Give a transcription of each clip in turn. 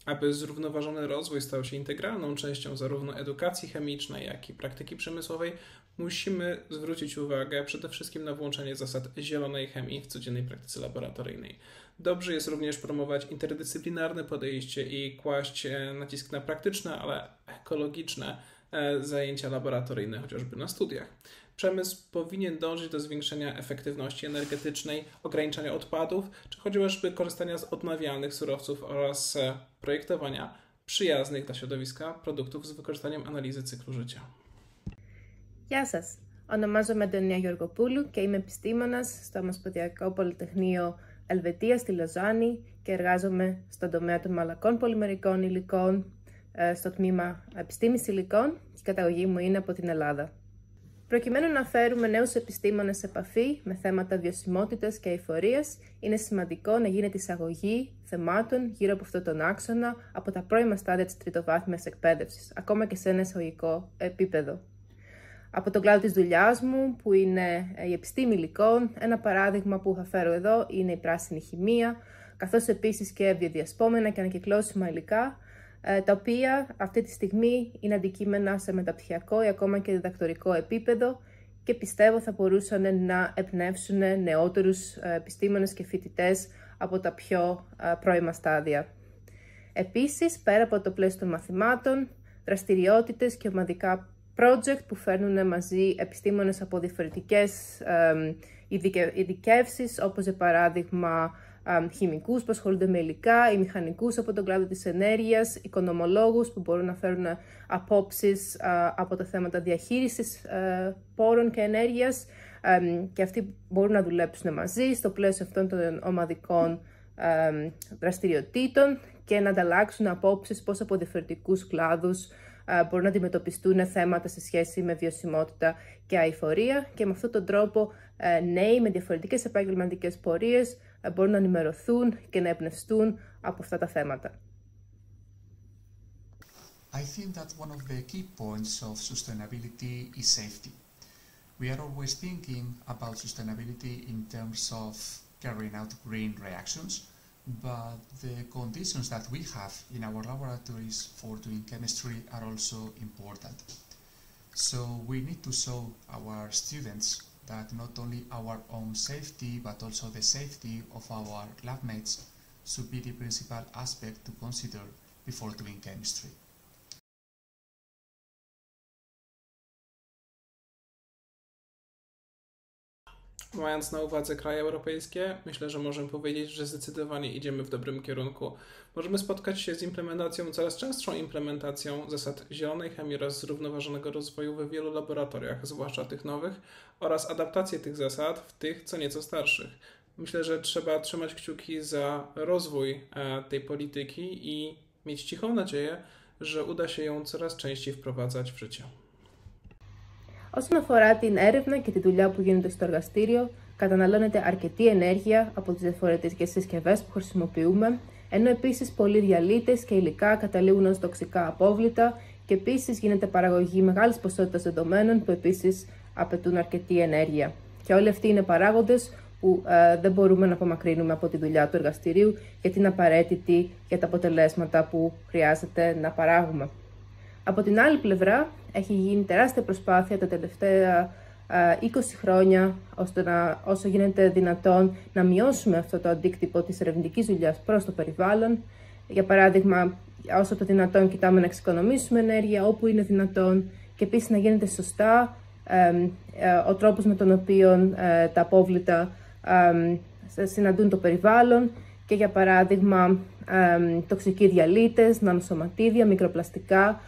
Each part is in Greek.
Aby zrównoważony rozwój stał się integralną częścią zarówno edukacji chemicznej, jak i praktyki przemysłowej, musimy zwrócić uwagę przede wszystkim na włączenie zasad zielonej chemii w codziennej praktyce laboratoryjnej. Dobrze jest również promować interdyscyplinarne podejście i kłaść nacisk na praktyczne, ale ekologiczne zajęcia laboratoryjne, chociażby na studiach. Przemysł powinien dążyć do zwiększenia efektywności energetycznej, ograniczania odpadów, czy chociażby korzystania z odnawialnych surowców oraz projektowania przyjaznych dla środowiska produktów z wykorzystaniem analizy cyklu życia. Γεια σας. Ονομάζομαι Αντωνία Γεωργοπούλου και είμαι επιστήμονας στο Ομοσπονδιακό Πολυτεχνείο Ελβετίας στη Λοζάνη και εργάζομαι στον τομέα των μαλακών πολυμερικών υλικών στο τμήμα Επιστήμης Υλικών και η καταγωγή μου είναι από την Ελλάδα. Προκειμένου να φέρουμε νέους επιστήμονες σε επαφή με θέματα βιωσιμότητας και αειφορίας, είναι σημαντικό να γίνεται εισαγωγή θεμάτων γύρω από αυτόν τον άξονα από τα πρώιμα στάδια της τριτοβάθμιας εκπαίδευσης, ακόμα και σε ένα εισαγωγικό επίπεδο. Από τον κλάδο της δουλειάς μου, που είναι η επιστήμη υλικών, ένα παράδειγμα που θα φέρω εδώ είναι η πράσινη χημεία, καθώς επίσης και βιοδιασπόμενα και ανακυκλώσιμα υλικά, τα οποία αυτή τη στιγμή είναι αντικείμενα σε μεταπτυχιακό ή ακόμα και διδακτορικό επίπεδο και πιστεύω θα μπορούσαν να εμπνεύσουν νεότερους επιστήμονες και φοιτητές από τα πιο πρώιμα στάδια. Επίσης, πέρα από το πλαίσιο των μαθημάτων, δραστηριότητες και ομαδικά project που φέρνουν μαζί επιστήμονες από διαφορετικές ειδικεύσεις, όπως για παράδειγμα χημικούς που ασχολούνται με υλικά ή μηχανικούς από τον κλάδο της ενέργειας, οικονομολόγους που μπορούν να φέρουν απόψεις από τα θέματα διαχείρισης πόρων και ενέργειας και αυτοί μπορούν να δουλέψουν μαζί στο πλαίσιο αυτών των ομαδικών δραστηριοτήτων και να ανταλλάξουν απόψεις πώς από διαφορετικούς κλάδους μπορούν να αντιμετωπιστούν θέματα σε σχέση με βιωσιμότητα και αειφορία και με αυτόν τον τρόπο νέοι με διαφορετικές επαγγελματικές πορείες μπορούν να ενημερωθούν και να εμπνευστούν από αυτά τα θέματα. I think that one of the key points of sustainability is safety. We are always thinking about sustainability in terms of carrying out green reactions, but the conditions that we have in our laboratories for doing chemistry are also important. So we need to show our students that not only our own safety but also the safety of our lab mates should be the principal aspect to consider before doing chemistry. Mając na uwadze kraje europejskie, myślę, że możemy powiedzieć, że zdecydowanie idziemy w dobrym kierunku. Możemy spotkać się z implementacją, coraz częstszą implementacją zasad zielonej chemii oraz zrównoważonego rozwoju we wielu laboratoriach, zwłaszcza tych nowych, oraz adaptację tych zasad w tych co nieco starszych. Myślę, że trzeba trzymać kciuki za rozwój tej polityki i mieć cichą nadzieję, że uda się ją coraz częściej wprowadzać w życie. Όσον αφορά την έρευνα και τη δουλειά που γίνεται στο εργαστήριο, καταναλώνεται αρκετή ενέργεια από τις διαφορετικές συσκευές που χρησιμοποιούμε, ενώ επίσης πολλοί διαλύτες και υλικά καταλήγουν ως τοξικά απόβλητα και επίσης γίνεται παραγωγή μεγάλης ποσότητας δεδομένων που επίσης απαιτούν αρκετή ενέργεια. Και όλοι αυτοί είναι παράγοντες που δεν μπορούμε να απομακρύνουμε από τη δουλειά του εργαστηρίου γιατί είναι απαραίτητη για τα αποτελέσματα που χρειάζεται να παράγουμε. Από την άλλη πλευρά, έχει γίνει τεράστια προσπάθεια τα τελευταία 20 χρόνια, ώστε όσο γίνεται δυνατόν να μειώσουμε αυτό το αντίκτυπο της ερευνητικής δουλειάς προς το περιβάλλον. Για παράδειγμα, όσο το δυνατόν κοιτάμε να εξοικονομήσουμε ενέργεια όπου είναι δυνατόν και επίσης να γίνεται σωστά ο τρόπος με τον οποίο τα απόβλητα συναντούν το περιβάλλον και για παράδειγμα τοξικοί διαλύτες, νανοσωματίδια, μικροπλαστικά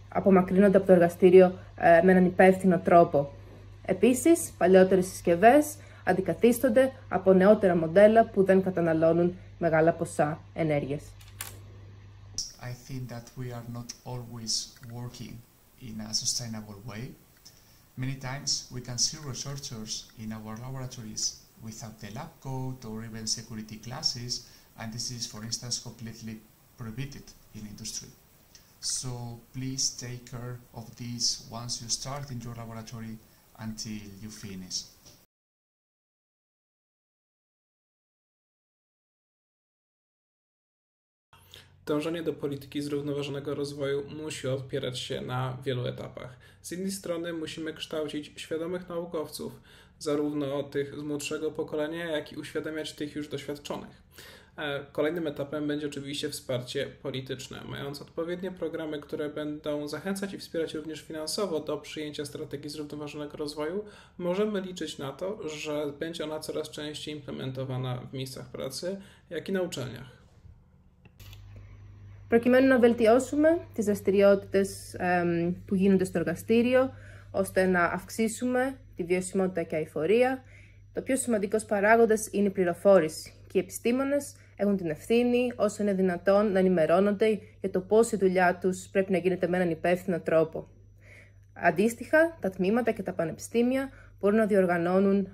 απομακρύνονται από το εργαστήριο με έναν υπεύθυνο τρόπο. Επίσης, παλαιότερες συσκευές αντικαθίστονται από νεότερα μοντέλα που δεν καταναλώνουν μεγάλα ποσά ενέργειας. I think that we are not always working in a sustainable way. Many times we can see researchers in our laboratories without the lab coat or even security glasses, and this is, for instance, completely prohibited in industry. So please take care of this once you start in your laboratory until you finish. Dążenie do polityki zrównoważonego rozwoju musi opierać się na wielu etapach. Z jednej strony musimy kształcić świadomych naukowców, zarówno tych z młodszego pokolenia, jak i uświadamiać tych już doświadczonych. Kolejnym etapem będzie oczywiście wsparcie polityczne. Mając odpowiednie programy, które będą zachęcać i wspierać również finansowo do przyjęcia strategii zrównoważonego rozwoju, możemy liczyć na to, że będzie ona coraz częściej implementowana w miejscach pracy, jak i na uczelniach. Προκειμένου να βελτιώσουμε τις δραστηριότητες που γίνονται στο εργαστήριο, ώστε να αυξήσουμε τη βιωσιμότητα και αειφορία, το πιο σημαντικός παράγοντας είναι η πληροφόρηση και οι επιστήμονες έχουν την ευθύνη όσο είναι δυνατόν να ενημερώνονται για το πώς η δουλειά τους πρέπει να γίνεται με έναν υπεύθυνο τρόπο. Αντίστοιχα, τα τμήματα και τα πανεπιστήμια μπορούν να διοργανώνουν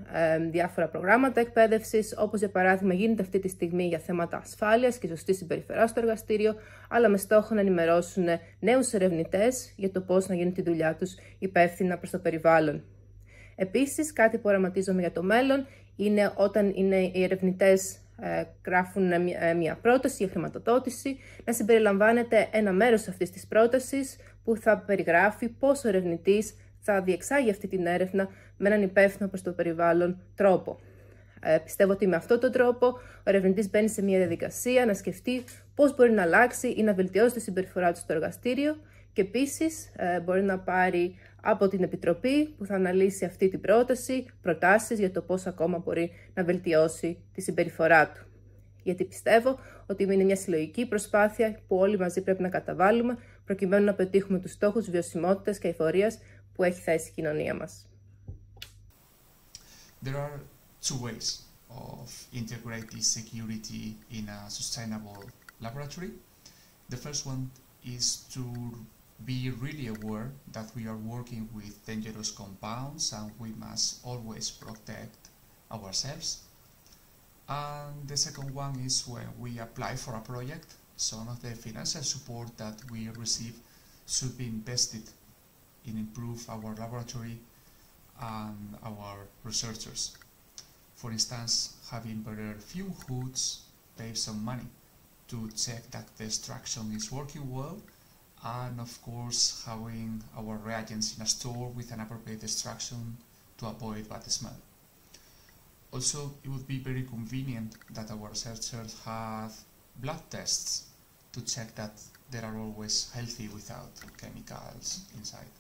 διάφορα προγράμματα εκπαίδευσης, όπως για παράδειγμα γίνεται αυτή τη στιγμή για θέματα ασφάλειας και σωστή συμπεριφορά στο εργαστήριο, αλλά με στόχο να ενημερώσουν νέους ερευνητές για το πώς να γίνει τη δουλειά τους υπεύθυνα προς το περιβάλλον. Επίσης, κάτι που οραματίζομαι για το μέλλον είναι όταν οι ερευνητές γράφουν μια πρόταση για χρηματοδότηση, να συμπεριλαμβάνεται ένα μέρος αυτής της πρότασης που θα περιγράφει πώς ο ερευνητής θα διεξάγει αυτή την έρευνα με έναν υπεύθυνο προς το περιβάλλον τρόπο. Πιστεύω ότι με αυτόν τον τρόπο ο ερευνητής μπαίνει σε μια διαδικασία να σκεφτεί πώς μπορεί να αλλάξει ή να βελτιώσει τη συμπεριφορά του στο εργαστήριο και επίσης μπορεί να πάρει από την Επιτροπή που θα αναλύσει αυτή την πρόταση προτάσεις για το πώς ακόμα μπορεί να βελτιώσει τη συμπεριφορά του. Γιατί πιστεύω ότι είναι μια συλλογική προσπάθεια που όλοι μαζί πρέπει να καταβάλουμε προκειμένου να πετύχουμε τους στόχους βιωσιμότητας και αειφορίας που έχει θέσει η κοινωνία μας. There are two ways of integrating security in a sustainable laboratory. The first one is to be really aware that we are working with dangerous compounds and we must always protect ourselves. And the second one is when we apply for a project, some of the financial support that we receive should be invested in improve our laboratory and our researchers. For instance, having better fume hoods, pay some money to check that the extraction is working well, and of course having our reagents in a store with an appropriate extraction to avoid bad smell. Also, it would be very convenient that our researchers have blood tests to check that they are always healthy without chemicals inside.